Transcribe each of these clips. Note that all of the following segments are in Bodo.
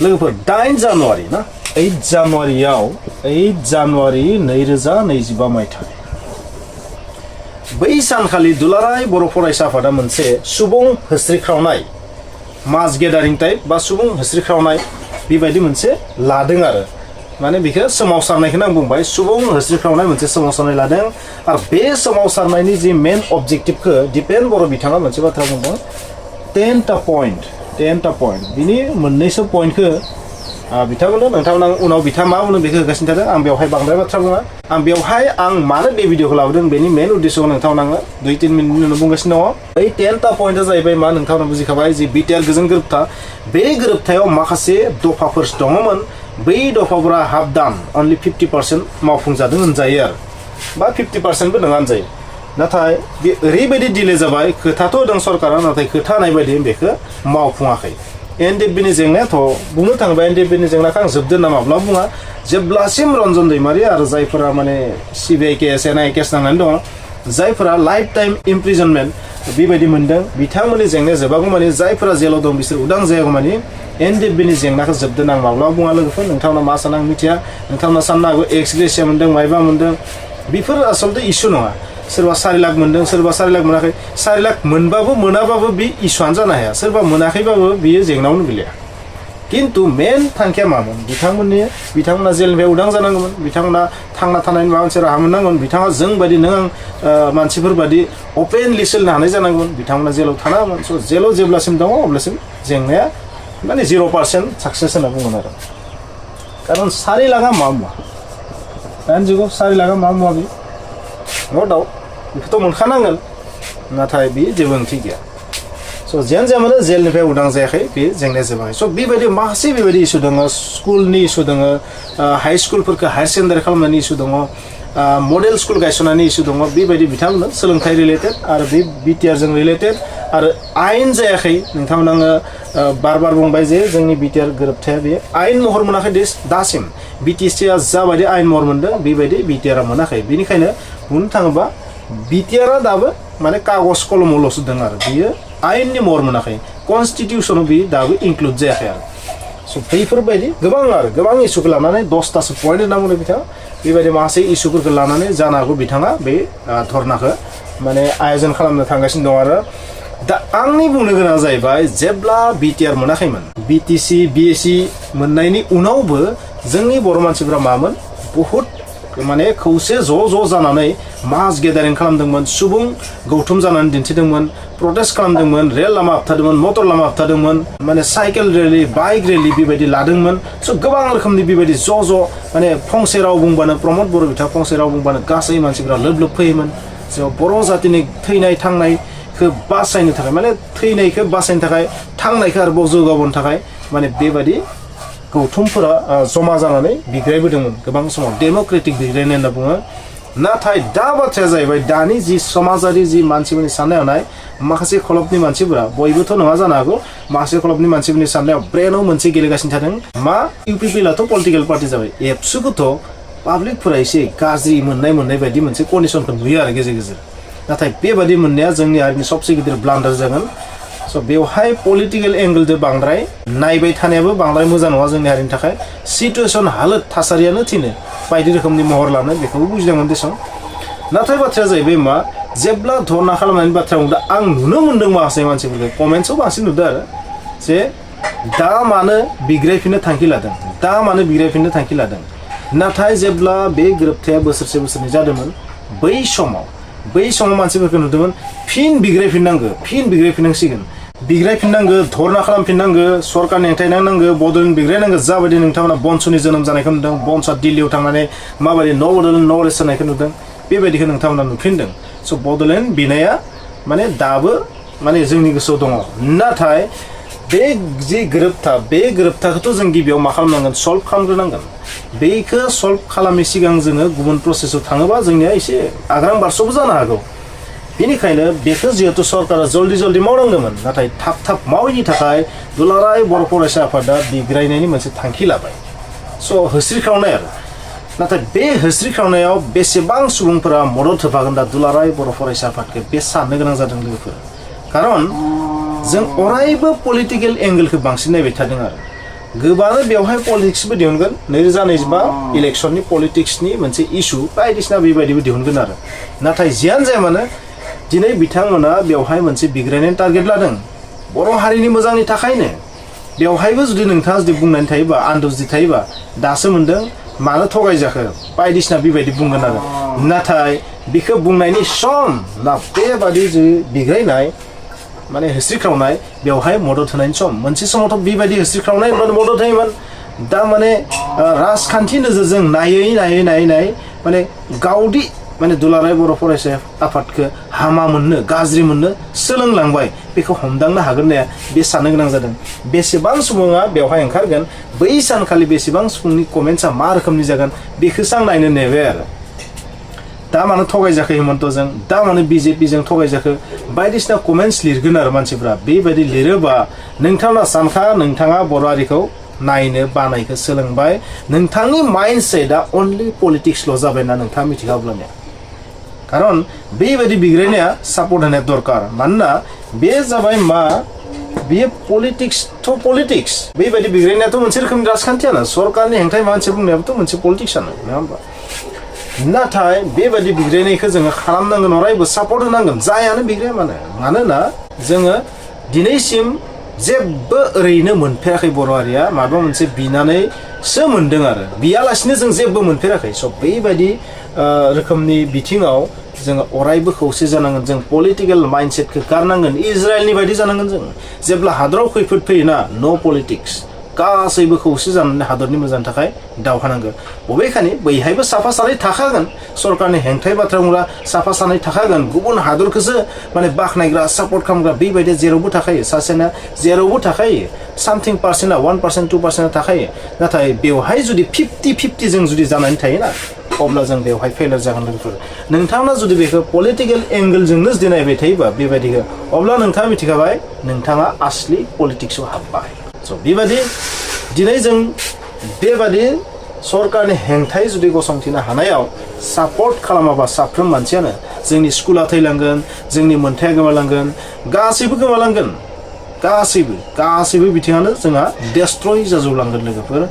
लोगोफोर 8 जानुवारि ना 8 जानुवारियाव 8 जानुवारि 2025 मायथाइ बै सानखालि दुलाराय बर' फरायसा आफादा मोनसे सुबुं होस्रिख्रावनाय मास गेदारिं टाइप बा सुबुं होस्रिख्रावनाय बेबायदि मोनसे लादों आरो माने बेखौ सोमावसारनायखौनो आं बुंबाय सुबुं होस्रिख्रावनाय मोनसे सोमावसारनाय लादों आरो बे सोमावसारनायनि जि मेन अबजेक्टिभखौ दिपेन बर' बिथाङा मोनसे बाथ्रा बुंदों 10टा पॉइंट बिनि मोननैसो पॉइंटखौ बिथांमोननो नोंथांमोना उनाव बिथाङा मा बुंदों बेखौ होगासिनो थादों आं बेवहाय बांद्राय बाथ्रा बुङा आं बेवहाय आं मानो बे भिडिअखौ लाबोदों बेनि मेन उद्देश्यखौ नोंथांमोना 2-3 मिनिटनि उनाव बुंगासिनो दङ बै 10टा पॉइंटआ जाहैबाय मा नोंथांमोना बुजिखाबाय जि BTR गोजोन गोरोबथा बे गोरोबथायाव माखासे दफाफोर दङमोन बै दफाफोरा हाफ डान अनलि 50% मावफुंजादों होनजायो आरो बा 50%बो नङा होनजायो नाथाय बे ओरैबायदि डिले जाबाय खोथाथ' होदों सरकारा नाथाय खोथा होनाय बायदि बेखौ मावफुङाखै NDFBनि जेंनायाथ' बुंनो थाङोबा NDFBनि जेंनाखौ आं जोबदों ना माब्ला बुङा जेब्लासिम रन्जन दैमारि आरो जायफोरा माने CBI केस NIA केस नांनानै दङ जायफोरा लाइफ टाइम इमप्रिजनमेन्ट बेबायदि मोनदों बिथांमोननि जेंनाया जोबागौ माने जायफोरा जेलाव दं बिसोर उदां जायागौ माने NDFBनि जेंनाखौ जोबदों आं माब्ला बुङा लोगोफोर नोंथांमोना मा सानो आं मिथिया नोंथांमोना साननो हागौ एक्स ग्रेसिया मोनदों मायबा मोनदों बेफोर आसलते इस्यु नङा सोरबा 4 लाख मोनदों सोरबा 4 लाख मोनाखै 4 लाख मोनबाबो मोनाबाबो बे इस्युआनो जानो हाया सोरबा मोनाखैबाबो बियो जेंनायावनो गोलैया किन्तु मेन थांखिया मामोन बिथांमोना जेलनिफ्राय उदां जानांगौमोन बिथांमोना थांना थानायनि माबा मोनसे राहा मोननांगौमोन बिथाङा जों बायदि नों आं मानसिफोर बायदि अपेनलि सोलिनो हानाय जानांगौमोन बिथांमोना जेलाव थानाङामोन स' जेलाव जेब्लासिम दङ अब्लासिम जेंनाया माने 0% साक्सेस होनना बुंगोन आरो खारन 4 लाखा मा मुवा दानि जुगाव 4 लाखा मा मुवा बे न' दाउट बेखौथ' मोनखानांगोन नाथाय बे जेबो ओंथि गैया स' जेन जामानो जेलनिफ्राय उदां जायाखै बे जेंनाया जोबाखै स' बेबायदि माखासे बेबायदि इस्यु दङ स्कुलनि इस्यु दङ हाई स्कुलफोरखौ हायार सेकेन्डारि खालामनायनि इस्यु दङ मडेल स्कुल गायसननायनि इस्यु दङ बेबायदि बिथांमोननो सोलोंथाइ रिलेटेड आरो बे BTR जों रिलेटेड आरो आयेन जायाखै नोंथांमोना आङो बार बुंबाय जे जोंनि BTR गोरोबथाया बे आयेन महर मोनाखै दासिम BTCआ जाबायदि आयेन महर मोनदों बेबायदि BTRआ मोनाखै बेनिखायनो बुंनो थाङोबा BTRआ दाबो माने कागज कलमावल'सो दं आरो बियो आयेननि महर मोनाखै कनस्टिटिउसनाव बियो दाबो इनक्लुड जायाखै आरो स' बैफोरबायदि गोबां इस्युखौ लानानै 10टासो पॉइन्ट होनना बुंदों बिथाङा बेबायदि माखासे इस्युफोरखौ लानानै जानो हागौ बिथाङा बे धरनाखौ माने आयोजन खालामनो थांगासिनो दं आरो दा आंनि बुंनो गोनां जाहैबाय जेब्ला BTR मोनाखैमोन BTC BSc मोननायनि उनावबो जोंनि बर' मानसिफ्रा मामोन बहुद माने खौसे ज' जानानै मास गेदारिं खालामदोंमोन सुबुं गौथुम जानानै दिन्थिदोंमोन प्रटेस्ट खालामदोंमोन रेल लामा होबथादोंमोन मटर लामा होबथादोंमोन माने साइकेल रेलि बाइक रेलि बेबायदि लादोंमोन स' गोबां रोखोमनि बेबायदि ज' माने फंसे राव बुंबानो प्रमद बर' बिथाङा फंसे राव बुंबानो गासै मानसिफ्रा लोब फैयोमोन ज' बर' जातिनि थैनाय थांनायखौ बासायनो थाखाय माने थैनायखौ बासायनो थाखाय थांनायखौ आरोबाव जौगाबोनो थाखाय माने बेबायदि गौथुमफोरा जमा जानानै बिग्रायबोदोंमोन गोबां समाव डेम'क्रेटिक बिग्रायनाय होनना बुङो नाथाय दा बाथ्राया जाहैबाय दानि जि समाजारि जि मानसिफोरनि साननाय हनाय माखासे खलबनि मानसिफोरा बयबोथ' नङा जानो हागौ माखासे खलबनि मानसिफोरनि साननायाव ब्रेनाव मोनसे गेलेगासिनो थादों मा UPPआथ' पलिटिकेल पार्टि जाबाय ABSUखौथ' पाब्लिकफोरा एसे गाज्रि मोननाय बायदि मोनसे कन्डिसनखौ नुयो आरो गेजेर नाथाय बेबायदि मोननाया जोंनि हारिनि सबसे गिदिर ब्लान्डार जागोन स' बेवहाय पलिटिकेल एंगलजों बांद्राय नायबाय थानायाबो बांद्राय मोजां नङा जोंनि हारिनि थाखाय सिटुएसन हालोद थासारियानो थिनो बायदि रोखोमनि महर लानो बेखौबो बुजिदोंमोन देसन नाथाय बाथ्राया जाहैबाय मा जेब्ला धरना खालामनायनि बाथ्रा बुंदों आं नुनो मोनदों माखासे मानसिफोरखौ कमेन्ट्सआव बांसिन नुदों आरो जे दा मानो बिग्रायफिननो थांखि लादों नाथाय जेब्ला बे गोरोबथाया बोसोरसे जादोंमोन बै समाव मानसिफोरखौ नुदोंमोन फिन बिग्रायफिननांसिगोन धरना खालामफिननांगो सरकारनि हेंथायनांगो बड'लेण्ड बिग्रायनांगो जाबायदि नोंथांमोना बन्सुनि जोनोम जानायखौ नुदों बन्सआ दिल्लीयाव थांनानै माबायदि न' बड'लेण्ड न' रेस्ट जानायखौ नुदों बेबायदिखौ नोंथांमोना नुफिनदों स' बड'लेण्ड बिनाया माने दाबो माने जोंनि गोसोआव दङ नाथाय बे जि गोरोबथाखौथ' जों गिबियाव मा खालामनांगोन सल्भ खालामग्रोनांगोन बेखौ सल्भ खालामनायनि सिगां जोङो गुबुन प्रसेसआव थाङोबा जोंनिया एसे आग्रां बारस'बो जानो हागौ बेनिखायनो बेखौ जिहेतु सरकारा जल्दि मावनांगौमोन नाथाय थाब मावैनि थाखाय दुलाराय बर' फरायसा आफादा बिग्रायनायनि मोनसे थांखि लाबाय स' होस्रिख्रावनाय आरो नाथाय बे होस्रिख्रावनायाव बेसेबां सुबुंफोरा मदद होफागोन दा दुलाराय बर' फरायसा आफादखौ बे साननो गोनां जादों लोगोफोर खारन जों अरायबो पलिटिकेल एंगलखौ बांसिन नायबाय थादों आरो गोबानो बेवहाय पलिटिक्सबो दिहुनगोन 2025 इलेक्शननि पलिटिक्सनि मोनसे इस्यु बायदिसिना बेबायदिबो दिहुनगोन आरो नाथाय जियानो जाया मानो दिनै बिथांमोना बेवहाय मोनसे बिग्रायनायनि टारगेट लादों बर' हारिनि मोजांनि थाखायनो बेवहायबो जुदि नोंथाङा जुदि बुंनानै थायोबा आन्दाजि थायोबा दासो मोनदों मानो थगायजाखो बायदिसिना बेबायदि बुंगोन आरो नाथाय बिखौ बुंनायनि सम ना बेबादि जि बिग्रायनाय माने हिस्ट्रिख्रावनाय बेवहाय मदद होनायनि सम मोनसे समावथ' बेबायदि हिस्ट्रिख्रावनाय मदद होयोमोन दा माने राजखान्थि नोजोरजों नायै माने गावदि माने दुलाराय बर' फरायसा आफादखौ हामा मोननो गाज्रि मोननो सोलोंलांबाय बेखौ हमदांनो हागोन ना बे साननो गोनां जादों बेसेबां सुबुङा बेवहाय ओंखारगोन बै सानखालि बेसेबां सुबुंनि कमेन्ट्सआ मा रोखोमनि जागोन बेखौसो आं नायनो नेबाय आरो दा मानो थगायजाखो हिमन्तजों दा मानो बिजेपिजों थगायजाखो बायदिसिना कमेन्ट्स लिरगोन आरो मानसिफ्रा बेबायदि लिरोबा नोंथाङा सानखा नोंथाङा बर' हारिखौ नायनो बानायखौ सोलोंबाय नोंथांनि माइन्डसेटआ अनलि पलिटिक्सल' जाबायना नोंथाङा मिथिखाब्लानो खारन बेबायदि बिग्रायनाया सापर्ट होनाया दरकार मानोना बे जाबाय मा बेयो पलिटिक्स थ' पलिटिक्स बेबायदि बिग्रायनायाथ' मोनसे रोखोमनि राजखान्थियानो सरकारनि हेंथायै मानसि बुंनायाबोथ' मोनसे पलिटिक्सआनो नङा होमबा नाथाय बेबायदि बिग्रायनायखौ जोङो खालामनांगोन अरायबो सापर्ट होनांगोन जायानो बिग्राया मानोना जोङो दिनैसिम जेबो ओरैनो मोनफेराखै बर' हारिया माबा मोनसे बिनानैसो मोनदों आरो बियालासिनो जों जेबो मोनफेराखै स' बेबायदि रोखोमनि बिथिङाव जोङो अरायबो खौसे जानांगोन जों पलिटिकेल माइन्डसेटखौ गारनांगोन इजराइलनि बायदि जानांगोन जों जेब्ला हादराव खैफोद फैयोना नो पलिटिक्स गासैबो खौसे जानानै हादरनि मोजांनि थाखाय दावहा नांगोन बबेखानि बैहायबो साफा सानै थाखागोन सरकारनि हेंथायै बाथ्रा बुंग्रा साफा सानै थाखागोन गुबुन हादरखौसो माने बाख्नायग्रा सापर्ट खालामग्रा बेबायदि जेरावबो थाखायो सासेना जेरावबो थाखायो सामथिं पार्सेन्टआ 1% 2% थाखायो नाथाय बेवहाय जुदि 50-50 जों जुदि जानानै थायोना अब्ला जों बेवहाय फेलार जागोन लोगोफोर नोंथाङा जुदि बेखौ पलिटिकेल एंगलजोंनो जुदि नायबाय थायोबा बेबायदिखौ अब्ला नोंथाङा मिथिखाबाय नोंथाङा आसलि पलिटिक्सआव हाबबाय स' बेबादि दिनै जों बेबादि सरकारनि हेंथायै जुदि गसंथिनो हानायाव सापर्ट खालामाबा साफ्रोम मानसियानो जोंनि स्कुला थैलांगोन जोंनि मोन्थाया गोमालांगोन गासैबो गोमालांगोन गासैबो बिथिङानो जोंहा डेस्ट्रय जाजोबलांगोन लोगोफोर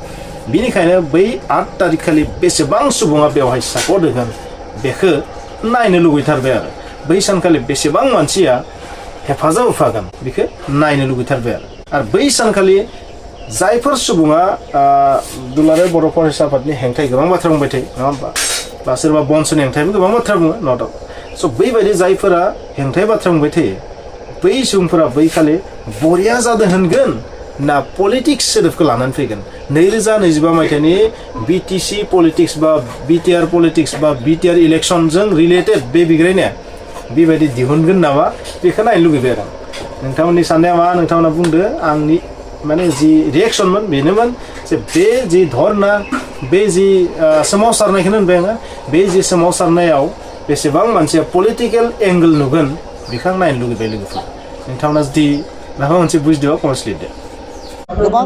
बिनिखायनो बै 8 तारिखखालि बेसेबां सुबुङा बेवहाय सापर्ट होगोन बेखौ नायनो लुगैथारबाय आरो बै सानखालि बेसेबां मानसिया हेफाजाब होफागोन बेखौ नायनो लुगैथारबाय आरो बै सानखालि जायफोर सुबुङा दुलाराय बर' फरायसा आफादनि हेंथायै गोबां बाथ्रा बुंबाय थायो नङा होमबा बा सोरबा बन्सनि हेंथायैबो गोबां बाथ्रा बुङो नट आउट स' बैबायदि जायफोरा हेंथायै बाथ्रा बुंबाय थायो बै सुबुंफोरा बै खालि बरिया जादों होनगोन ना पलिटिक्स सोदोबखौ लानानै फैगोन 2025 मायथाइनि बिटिसि पलिटिक्स बा बिटिआर पलिटिक्स बा बिटिआर इलेक्शनजों रिलेटेड बे बिग्रायनाया बेबायदि दिहुनगोन नामा बेखौ नायनो लुगैबाय आरो नोंथांमोननि साननाया मा नोंथांमोना बुंदो आंनि माने जि रिएक्शनमोन बेनोमोन जे बे जि धरना बे जि सोमावसारनायखौनो होनबाय आङो बे जि सोमावसारनायाव बेसेबां मानसिया पलिटिकेल एंगल नुगोन बेखौ आं नायनो लुगैबाय लोगोफोर नोंथांमोना जुदि माबा मोनसे बुजिदोंबा कमेन्ट्स लिरदो गोबां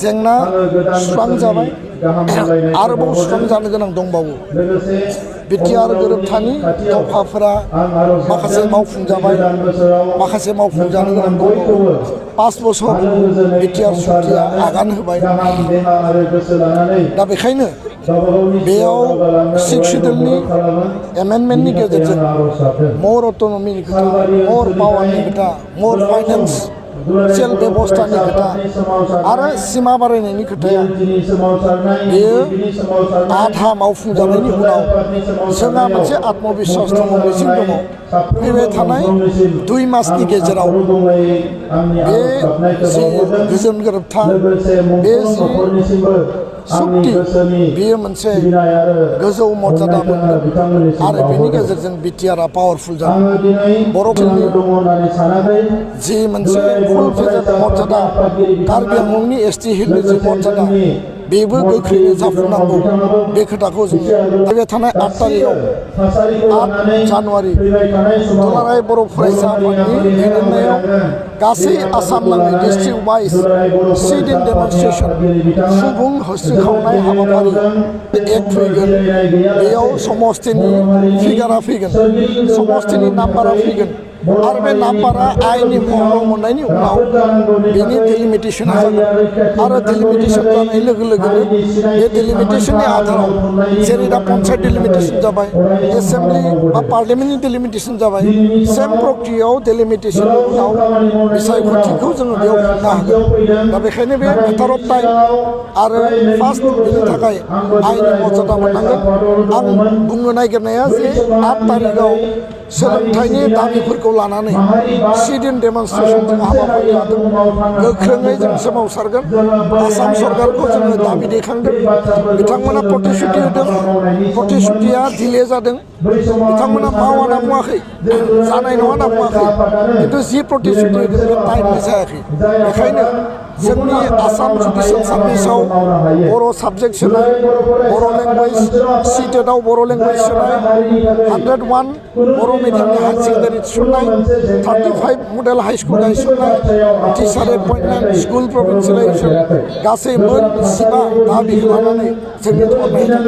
जेंना सुस्रांजाबाय आरोबाव सुस्रांजानो गोनां दंबावो बिटिआर गोरोबथानि दावहाफोरा माखासे मावफुंजाबाय माखासे मावफुंजानो गोनां दंबावो 5 बोसोर बिटिआर सुक्तिया आगान होबाय दा बेखायनो बेयाव 6 सिडुलनि एमेन्डमेन्टनि गेजेरजों मर अट'नमिनि खोथा मर पावारनि खोथा मर फाइनेन्स सेल बेबस्थानि खोथा आरो सिमा बारायनायनि खोथाया बेयो आधा मावफुंजानायनि उनाव जोंहा मोनसे आत्मबिश्वास दङ मिजिं दङ फैबाय थानाय 2 मासनि गेजेराव बे जि गोजोन गोरोबथा बे जि सुक्ति बेयो मोनसे गोजौ मर्यादा मोनगोन आरो बेनि गेजेरजों बिटिआरआ पावारफुल जागोन बर'फोरनि जि मोनसे फुल फेजेड मर्यादा कार्बि आंलंनि एसटि हिलनि जि मर्यादा बेबो गोख्रैनो जाफुंनांगौ बे खोथाखौ जों फैबाय थानाय 8 तारिखआव 8 जानुवारि दुलाराय बर' फरायसा आफादनि दैदेननायाव गासै आसाम नाङै डिस्ट्रिक्ट वाइज सिट-इन डेमनस्ट्रेसन सुबुं होस्रिखावनाय हाबाफारि एक फैगोन बेयाव समस्तिनि फिगारा फैगोन समस्तिनि नाम्बारा फैगोन आरो बे नाम्बारा आयेननि महराव मोननायनि उनाव बेनि डिलिमिटेसना जागोन आरो डिलिमिटेसन जानाय लोगो लोगोनो बे डिलिमिटेसननि आधाराव जेरै दा पन्सायत डिलिमिटेसन जाबाय एसेम्बलि बा पार्लियामेन्टनि डिलिमिटेसन जाबाय सेम प्रक्रियायाव डिलिमिटेसननि उनाव बिसायख'थिखौ जोङो बेयाव खुंनो हागोन दा बेखायनो बे मेटार अफ टाइम आरो फार्स्ट बेनि थाखाय आयेननि मर्यादा मोननांगोन आं बुंनो नागिरनाया जे 8 तारिखआव सोलोंथाइनि दाबिफोरखौ लानानै सिडिन डेमनस्ट्रेसन जों हाबाफारि लादों गोख्रोङै जों सोमावसारगोन आसाम सरकारखौ जोङो दाबि दैखांदों बिथांमोना प्रतिश्रुति होदों प्रतिश्रुतिया डिले जादों बिथांमोना मावा होनना बुङाखै जानाय नङा होनना बुङाखै खिन्थु जि प्रतिश्रुति होदों बे टाइमनि जायाखै बेखायनो जोंनि आसाम जुडिसियेल सार्भिसाव बर' साबजेक्ट सोनाय बर' लेंगुवेज सिटेटआव बर' लेंगुवेज सोनाय 101 बर' मिडियामनि हायार सेकेन्डारि थिसननाय 35 मडेल हाई स्कुल गायसननाय टिचार एपइन्टमेन्ट स्कुल प्रभिन्सियेलाइजेसन गासै मोन 15 दाबिखौ लानानै जोंनि धरनाया